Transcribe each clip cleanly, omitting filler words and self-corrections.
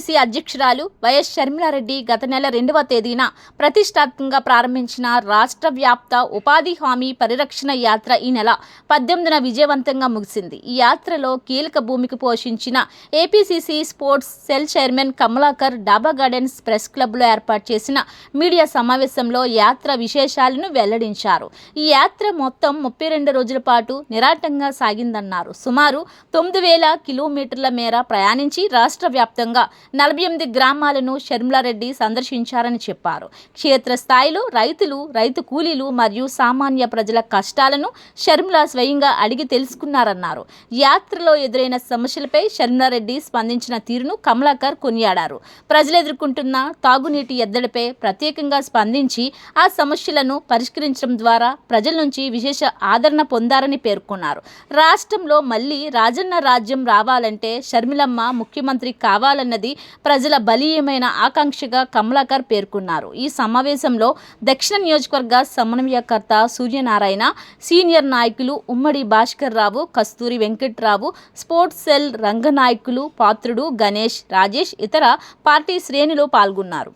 APCC అధ్యక్షురాలు YS Sharmila Reddy గత నెల 2వ తేదీన ప్రతిష్టాత్మకంగా ప్రారంభించిన రాష్ట్ర వ్యాప్త ఉపాధి హామీ పరిరక్షణ యాత్ర ఈ నెల 18న విజయవంతంగా ముగిసింది. ఈ యాత్రలో కీలక భూమిక పోషించిన APCC sports cell chairman Kamalakar డాబా గార్డెన్స్ ప్రెస్ క్లబ్లో ఏర్పాటు చేసిన మీడియా సమావేశంలో యాత్ర విశేషాలను వెల్లడించారు. ఈ యాత్ర మొత్తం 32 రోజుల పాటు నిరాటంగా సాగిందన్నారు. సుమారు 9,000 కిలోమీటర్ల మేర ప్రయాణించి రాష్ట్ర వ్యాప్తంగా 48 గ్రామాలను షర్మిలారెడ్డి సందర్శించారని చెప్పారు. క్షేత్రస్థాయిలో రైతులు, రైతు కూలీలు మరియు సామాన్య ప్రజల కష్టాలను షర్మిల స్వయంగా అడిగి తెలుసుకున్నారన్నారు. యాత్రలో ఎదురైన సమస్యలపై షర్మిలారెడ్డి స్పందించిన తీరును కమలాకర్ కొనియాడారు. ప్రజలు ఎదుర్కొంటున్న తాగునీటి ఎద్దడిపై ప్రత్యేకంగా స్పందించి ఆ సమస్యలను పరిష్కరించడం ద్వారా ప్రజల నుంచి విశేష ఆదరణ పొందారని పేర్కొన్నారు. రాష్ట్రంలో మళ్లీ రాజన్న రాజ్యం రావాలంటే షర్మిలమ్మ ముఖ్యమంత్రి కావాలన్నది ప్రజల బలీయమైన ఆకాంక్షగా కమలాకర్ పేర్కొన్నారు. ఈ సమావేశంలో దక్షిణ నియోజకవర్గ సమన్వయకర్త సూర్యనారాయణ, సీనియర్ నాయకులు ఉమ్మడి భాస్కర్ రావు, కస్తూరి వెంకట్రావు, స్పోర్ట్స్ సెల్ రంగనాయకులు పాత్రుడు, గణేష్, రాజేష్, ఇతర పార్టీ శ్రేణులు పాల్గొన్నారు.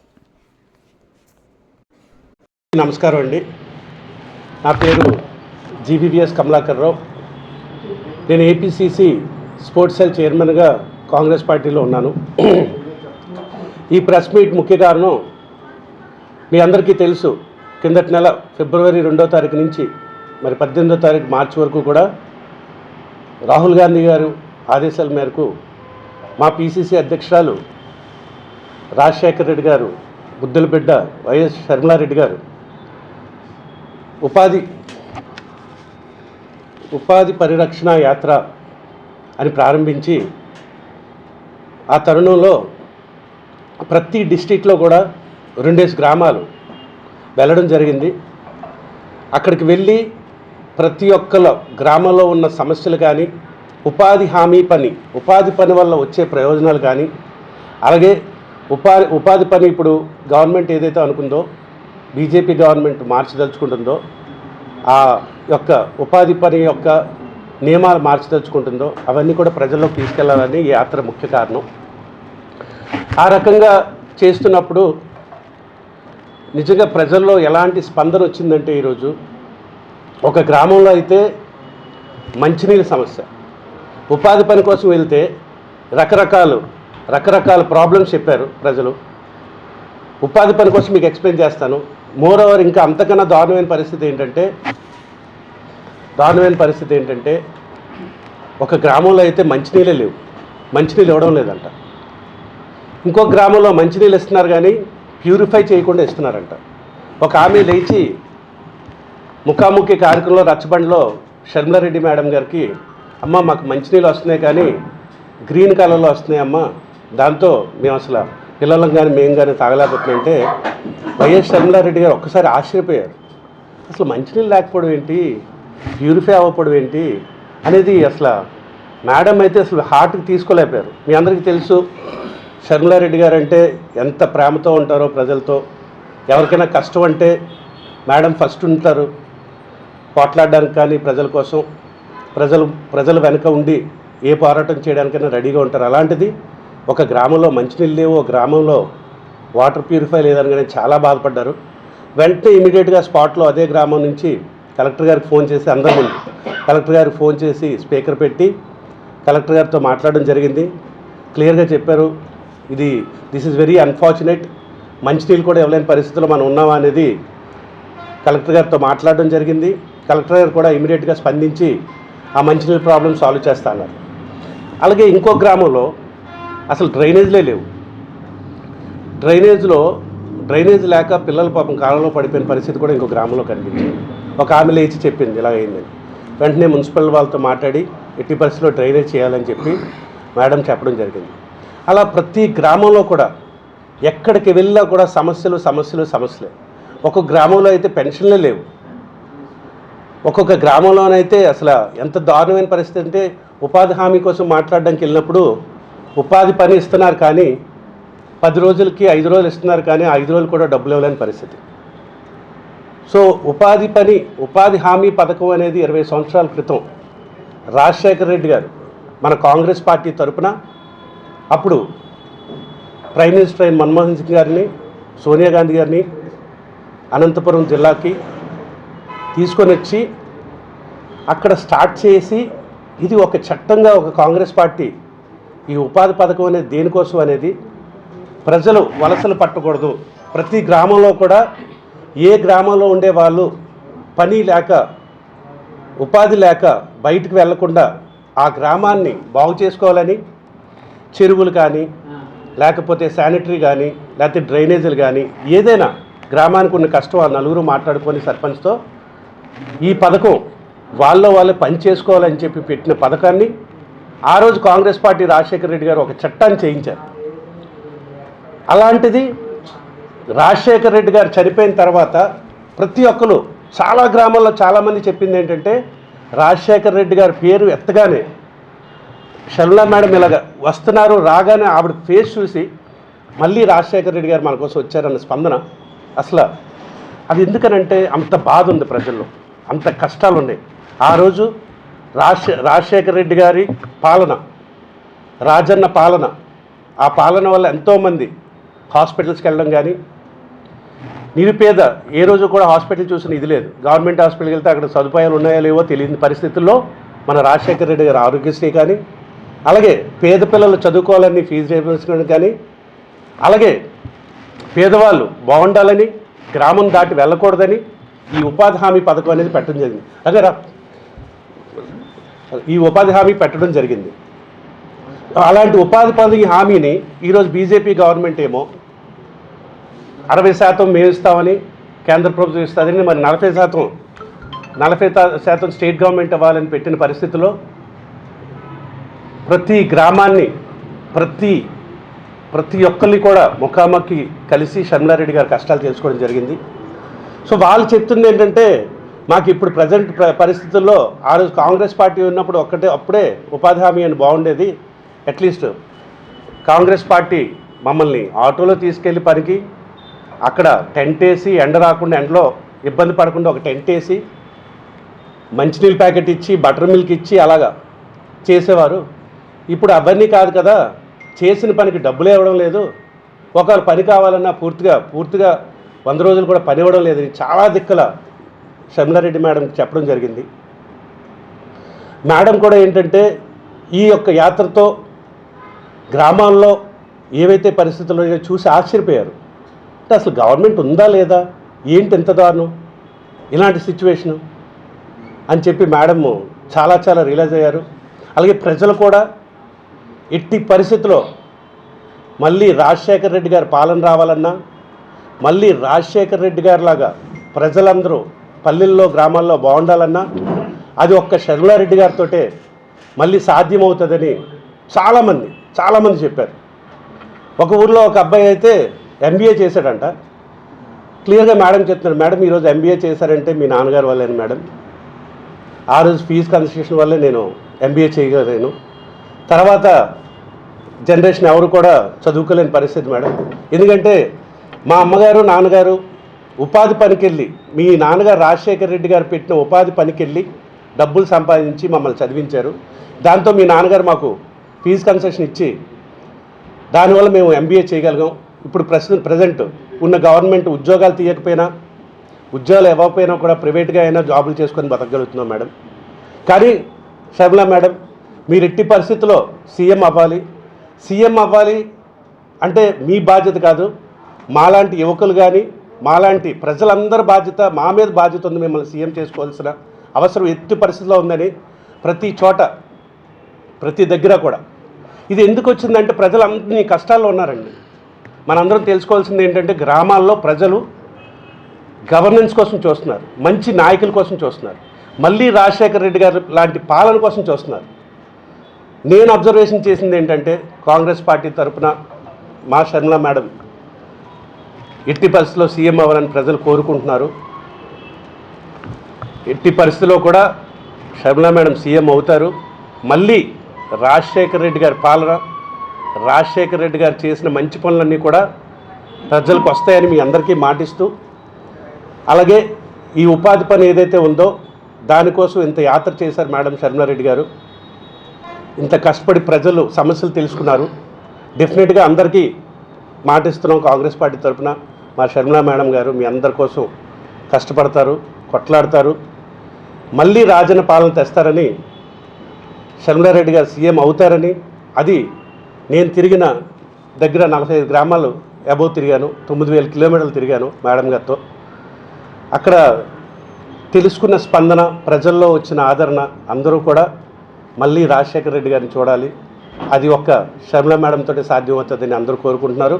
నమస్కారం అండి. నా పేరు జీవీవీఎస్ కమలాకర్ రావు. నేను ఏపీసీసీ స్పోర్ట్స్ సెల్ చైర్మన్గా కాంగ్రెస్ పార్టీలో ఉన్నాను. ఈ ప్రెస్ మీట్ ముఖ్య కారణం మీ అందరికీ తెలుసు. కిందటి నెల ఫిబ్రవరి 2వ తారీఖు నుంచి మరి 18వ తారీఖు మార్చి వరకు కూడా రాహుల్ గాంధీ గారు ఆదేశాల మేరకు మా పీసీసీ అధ్యక్షురాలు రాజశేఖర్ రెడ్డి గారు, బుద్ధుల బిడ్డ వైఎస్ షర్మిలారెడ్డి గారు ఉపాధి పరిరక్షణ యాత్ర అని ప్రారంభించి ఆ తరుణంలో ప్రతి డిస్టిక్లో కూడా 2 గ్రామాలు వెళ్ళడం జరిగింది. అక్కడికి వెళ్ళి ప్రతి ఒక్కళ్ళ గ్రామంలో ఉన్న సమస్యలు కానీ, ఉపాధి పని వల్ల వచ్చే ప్రయోజనాలు కానీ, అలాగే ఉపాధి పని ఇప్పుడు గవర్నమెంట్ ఏదైతే అనుకుందో, బీజేపీ గవర్నమెంట్ మార్చదలుచుకుంటుందో, ఆ యొక్క ఉపాధి పని యొక్క నియమాలు మార్చదలుచుకుంటుందో అవన్నీ కూడా ప్రజల్లోకి తీసుకెళ్లాలని ఈ యాత్ర ముఖ్య కారణం. ఆ రకంగా చేస్తున్నప్పుడు నిజంగా ప్రజల్లో ఎలాంటి స్పందన వచ్చిందంటే, ఈరోజు ఒక గ్రామంలో అయితే మంచినీళ్ళ సమస్య, ఉపాధి పని కోసం వెళ్తే రకరకాల ప్రాబ్లమ్స్ చెప్పారు ప్రజలు. ఉపాధి పని కోసం మీకు ఎక్స్ప్లెయిన్ చేస్తాను. మోర్ ఓవర్ ఇంకా అంతకన్నా దారుణమైన పరిస్థితి ఏంటంటే ఒక గ్రామంలో అయితే మంచినీళ్ళే లేవు, మంచినీళ్ళు ఇవ్వడం లేదంట. ఇంకో గ్రామంలో మంచినీళ్ళు ఇస్తున్నారు కానీ ప్యూరిఫై చేయకుండా ఇస్తున్నారంట. ఒక ఆమె లేచి ముఖాముఖి కార్యక్రమంలో రచ్చబండిలో షర్మిలారెడ్డి మేడం గారికి, అమ్మ మాకు మంచినీళ్ళు వస్తున్నాయి కానీ గ్రీన్ కలర్లో వస్తున్నాయి అమ్మ, దాంతో మేము అసలు పిల్లలం కానీ మేము కానీ తాగలేకపోతున్నాయంటే వైఎస్ షర్మిలారెడ్డి గారు ఒక్కసారి ఆశ్చర్యపోయారు. అసలు మంచినీళ్ళు లేకపోవడం ఏంటి, ప్యూరిఫై అవ్వకపోవడం ఏంటి అనేది అసలు మేడం అయితే అసలు హార్ట్కి తీసుకోలేకపోయారు. మీ అందరికీ తెలుసు షర్మిలారెడ్డి గారు అంటే ఎంత ప్రేమతో ఉంటారో ప్రజలతో. ఎవరికైనా కష్టం అంటే మేడం ఫస్ట్ ఉంటారు పోట్లాడడానికి, కానీ ప్రజల కోసం ప్రజల వెనక ఉండి ఏ పోరాటం చేయడానికైనా రెడీగా ఉంటారు. అలాంటిది ఒక గ్రామంలో మంచినీళ్ళు లేవు, ఒక గ్రామంలో వాటర్ ప్యూరిఫై లేదనగానే చాలా బాధపడ్డారు. వెంటనే ఇమీడియట్గా స్పాట్లో అదే గ్రామం నుంచి కలెక్టర్ గారికి ఫోన్ చేసి, అందరి ముందు కలెక్టర్ గారికి ఫోన్ చేసి స్పీకర్ పెట్టి కలెక్టర్ గారితో మాట్లాడడం జరిగింది. క్లియర్గా చెప్పారు, దిస్ ఈజ్ వెరీ అన్ఫార్చునేట్, మంచినీళ్ళు కూడా ఇవ్వలేని పరిస్థితుల్లో మనం ఉన్నామా అనేది కలెక్టర్ గారితో మాట్లాడడం జరిగింది. కలెక్టర్ గారు కూడా ఇమీడియట్గా స్పందించి ఆ మంచినీళ్ళ ప్రాబ్లం సాల్వ్ చేస్తా అన్నారు. అలాగే ఇంకో గ్రామంలో అసలు డ్రైనేజ్లే లేవు. డ్రైనేజ్ లేక పిల్లల పాపం కాలంలో పడిపోయిన పరిస్థితి కూడా ఇంకో గ్రామంలో కనిపించింది. ఒక ఆమె లేచి చెప్పింది ఇలా అయిందని. వెంటనే మున్సిపల్ వాళ్ళతో మాట్లాడి ఎట్టి పరిస్థితిలో డ్రైనేజ్ చేయాలని చెప్పి మేడం చెప్పడం జరిగింది. అలా ప్రతి గ్రామంలో కూడా ఎక్కడికి వెళ్ళినా కూడా సమస్యలే. ఒక్కొక్క గ్రామంలో అయితే పెన్షన్లే లేవు. ఒక్కొక్క గ్రామంలోనైతే అసలు ఎంత దారుణమైన పరిస్థితి అంటే, ఉపాధి హామీ కోసం మాట్లాడడానికి వెళ్ళినప్పుడు ఉపాధి పని ఇస్తున్నారు కానీ 10 రోజులకి 5 రోజులు ఇస్తున్నారు కానీ 5 రోజులు కూడా డబ్బులు ఇవ్వలేని పరిస్థితి. సో ఉపాధి హామీ పథకం అనేది 20 సంవత్సరాల క్రితం రాజశేఖర్ రెడ్డి గారు మన కాంగ్రెస్ పార్టీ తరపున అప్పుడు ప్రైమ్ మినిస్టర్ అయిన మన్మోహన్ సింగ్ గారిని, సోనియా గాంధీ గారిని అనంతపురం జిల్లాకి తీసుకొని వచ్చి అక్కడ స్టార్ట్ చేసి ఇది ఒక చట్టంగా ఒక కాంగ్రెస్ పార్టీ ఈ ఉపాధి పథకం అనేది దేనికోసం అనేది ప్రజలు వలసలు పట్టకూడదు, ప్రతి గ్రామంలో కూడా ఏ గ్రామంలో ఉండే వాళ్ళు పని లేక ఉపాధి లేక బయటకు వెళ్లకుండా ఆ గ్రామాన్ని బాగు చేసుకోవాలని చెరువులు కానీ లేకపోతే శానిటరీ కానీ లేకపోతే డ్రైనేజీలు కానీ ఏదైనా గ్రామానికి ఉన్న కష్టం ఆ నలుగురు మాట్లాడుకొని సర్పంచ్తో ఈ పథకం వాళ్ళే పని చేసుకోవాలని చెప్పి పెట్టిన పథకాన్ని ఆ రోజు కాంగ్రెస్ పార్టీ రాజశేఖర రెడ్డి గారు ఒక చట్టాన్ని చేయించారు. అలాంటిది రాజశేఖర రెడ్డి గారు చనిపోయిన తర్వాత ప్రతి ఒక్కరు చాలా గ్రామాల్లో చాలామంది చెప్పింది ఏంటంటే రాజశేఖర రెడ్డి గారి పేరు ఎత్తగానే షర్మిలా మేడం ఇలాగ వస్తున్నారు, రాగానే ఆవిడ ఫేస్ చూసి మళ్ళీ రాజశేఖర రెడ్డి గారు మన కోసం వచ్చారన్న స్పందన అసలు అది ఎందుకనంటే అంత బాధ ఉంది ప్రజల్లో, అంత కష్టాలు ఉన్నాయి. ఆ రోజు రాజశేఖర రెడ్డి గారి పాలన, రాజన్న పాలన, ఆ పాలన వల్ల ఎంతోమంది హాస్పిటల్స్కి వెళ్ళడం కానీ, నిరుపేద ఏ రోజు కూడా హాస్పిటల్ చూసిన ఇది లేదు. గవర్నమెంట్ హాస్పిటల్కి వెళ్తే అక్కడ సదుపాయాలు ఉన్నాయో లేవో తెలియని పరిస్థితుల్లో మన రాజశేఖర రెడ్డి గారు ఆరోగ్యశ్రీ కానీ, అలాగే పేద పిల్లలు చదువుకోవాలని ఫీజు రీయింబర్స్మెంట్ కానీ, అలాగే పేదవాళ్ళు బాగుండాలని గ్రామం దాటి వెళ్ళకూడదని ఈ ఉపాధి హామీ పథకం అనేది పెట్టడం జరిగింది. అదే ఈ ఉపాధి హామీ పెట్టడం జరిగింది. అలాంటి ఉపాధి హామీని ఈరోజు బీజేపీ గవర్నమెంట్ ఏమో 60% మేము ఇస్తామని కేంద్ర ప్రభుత్వం ఇస్తుందని, మరి 40% స్టేట్ గవర్నమెంట్ ఇవ్వాలని పెట్టిన పరిస్థితుల్లో ప్రతి గ్రామాన్ని ప్రతి ఒక్కరిని కూడా ముఖాముఖి కలిసి షర్మిలారెడ్డి గారు కష్టాలు తెలుసుకోవడం జరిగింది. సో వాళ్ళు చెప్తుంది ఏంటంటే మాకు ఇప్పుడు ప్రజెంట్ పరిస్థితుల్లో ఆ రోజు కాంగ్రెస్ పార్టీ ఉన్నప్పుడు అప్పుడే ఉపాధి హామీ అని బాగుండేది, అట్లీస్ట్ కాంగ్రెస్ పార్టీ మమ్మల్ని ఆటోలో తీసుకెళ్ళి పనికి అక్కడ టెంట్ వేసి ఎండ రాకుండా ఎండలో ఇబ్బంది పడకుండా ఒక టెంట్ వేసి మంచినీళ్ళ ప్యాకెట్ ఇచ్చి బటర్ మిల్క్ ఇచ్చి అలాగా చేసేవారు. ఇప్పుడు అవన్నీ కాదు కదా, చేసిన పనికి డబ్బులే ఇవ్వడం లేదు, ఒకవేళ పని కావాలన్నా పూర్తిగా 100 రోజులు కూడా పని ఇవ్వడం లేదని చాలా దిక్కుల షర్మిలారెడ్డి మేడంకి చెప్పడం జరిగింది. మేడం కూడా ఏంటంటే ఈ యొక్క యాత్రతో గ్రామాల్లో ఏవైతే పరిస్థితుల్లో చూసి ఆశ్చర్యపోయారు. అంటే అసలు గవర్నమెంట్ ఉందా లేదా, ఏంటి ఎంత దారుణం ఇలాంటి సిచ్యువేషను అని చెప్పి మేడము చాలా రియలైజ్ అయ్యారు. అలాగే ప్రజలు కూడా ఎట్టి పరిస్థితుల్లో మళ్ళీ రాజశేఖర రెడ్డి గారి పాలన రావాలన్నా, మళ్ళీ రాజశేఖర రెడ్డి గారి లాగా ప్రజలందరూ పల్లెల్లో గ్రామాల్లో బాగుండాలన్నా అది ఒక్క షర్మిలారెడ్డి గారితో మళ్ళీ సాధ్యమవుతుందని చాలామంది చెప్పారు. ఒక ఊర్లో ఒక అబ్బాయి అయితే ఎంబీఏ చేశాడంట. క్లియర్గా మేడం చెప్తున్నారు, మేడం ఈరోజు ఎంబీఏ చేశారంటే మీ నాన్నగారి వల్లేను మేడం, ఆ రోజు ఫీజు కన్సెషన్ వల్లే నేను ఎంబీఏ చేయగలను, తర్వాత జనరేషన్ ఎవరు కూడా చదువుకోలేని పరిస్థితి మేడం. ఎందుకంటే మా అమ్మగారు నాన్నగారు ఉపాధి పనికెళ్ళి, మీ నాన్నగారు రాజశేఖర రెడ్డి గారు పెట్టిన ఉపాధి పనికెళ్ళి డబ్బులు సంపాదించి మమ్మల్ని చదివించారు. దాంతో మీ నాన్నగారు మాకు ఫీజు కన్సెషన్ ఇచ్చి దానివల్ల మేము ఎంబీఏ చేయగలిగాం. ఇప్పుడు ప్రజెంట్ ఉన్న గవర్నమెంట్ ఉద్యోగాలు తీయకపోయినా, ఉద్యోగాలు ఇవ్వకపోయినా కూడా ప్రైవేట్గా అయినా జాబులు చేసుకొని బతకగలుగుతున్నాం మేడం. కానీ షర్మిలా మేడం మీరు ఎట్టి పరిస్థితుల్లో సీఎం అవ్వాలి అంటే మీ బాధ్యత కాదు, మాలాంటి యువకులు కానీ మాలాంటి ప్రజలందరి బాధ్యత, మా మీద బాధ్యత ఉంది, మిమ్మల్ని సీఎం చేసుకోవాల్సిన అవసరం ఎట్టి పరిస్థితిలో ఉందని ప్రతి చోట ప్రతి దగ్గర కూడా. ఇది ఎందుకు వచ్చిందంటే ప్రజలందరినీ కష్టాల్లో ఉన్నారండి. మనందరం తెలుసుకోవాల్సింది ఏంటంటే గ్రామాల్లో ప్రజలు గవర్నెన్స్ కోసం చూస్తున్నారు, మంచి నాయకుల కోసం చూస్తున్నారు, మళ్ళీ రాజశేఖర రెడ్డి గారు లాంటి పాలన కోసం చూస్తున్నారు. నేను అబ్జర్వేషన్ చేసింది ఏంటంటే కాంగ్రెస్ పార్టీ తరఫున మా షర్మిలా మేడం ఎట్టి పరిస్థితుల్లో సీఎం అవ్వాలని ప్రజలు కోరుకుంటున్నారు. ఎట్టి పరిస్థితుల్లో కూడా షర్మిలా మేడం సీఎం అవుతారు. మళ్ళీ రాజశేఖర రెడ్డి గారి పాలన, రాజశేఖర రెడ్డి గారు చేసిన మంచి పనులన్నీ కూడా ప్రజలకు వస్తాయని మీ అందరికీ మాటిస్తూ, అలాగే ఈ ఉపాధి పని ఏదైతే ఉందో దానికోసం ఇంత యాత్ర చేశారు మేడం షర్మిలారెడ్డి గారు. ఇంత కష్టపడి ప్రజలు సమస్యలు తెలుసుకున్నారు. డెఫినెట్గా అందరికీ మాటిస్తున్నాం, కాంగ్రెస్ పార్టీ తరఫున మా షర్మిలా మేడం గారు మీ అందరి కోసం కష్టపడతారు, కొట్లాడతారు, మళ్ళీ రాజన్న పాలన తెస్తారని, షర్మిలారెడ్డి గారు సీఎం అవుతారని, అది నేను తిరిగిన దగ్గర 45 గ్రామాలు అబోవ్ తిరిగాను, 9000 కిలోమీటర్లు తిరిగాను మేడం గారితో. అక్కడ తెలుసుకున్న స్పందన, ప్రజల్లో వచ్చిన ఆదరణ, అందరూ కూడా మళ్ళీ రాజశేఖర రెడ్డి గారిని చూడాలి, అది ఒక్క షర్మిలా మేడంతో సాధ్యమవుతుందని అందరూ కోరుకుంటున్నారు.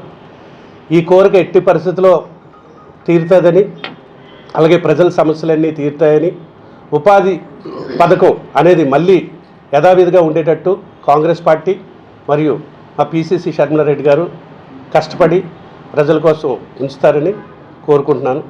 ఈ కోరిక ఎట్టి పరిస్థితుల్లో తీరుతుందని, అలాగే ప్రజల సమస్యలన్నీ తీరుతాయని, ఉపాధి పథకం అనేది మళ్ళీ యథావిధిగా ఉండేటట్టు కాంగ్రెస్ పార్టీ మరియు మా పీసీసీ షర్మిలారెడ్డి గారు కష్టపడి ప్రజల కోసం ఉంచుతారని కోరుకుంటున్నాను.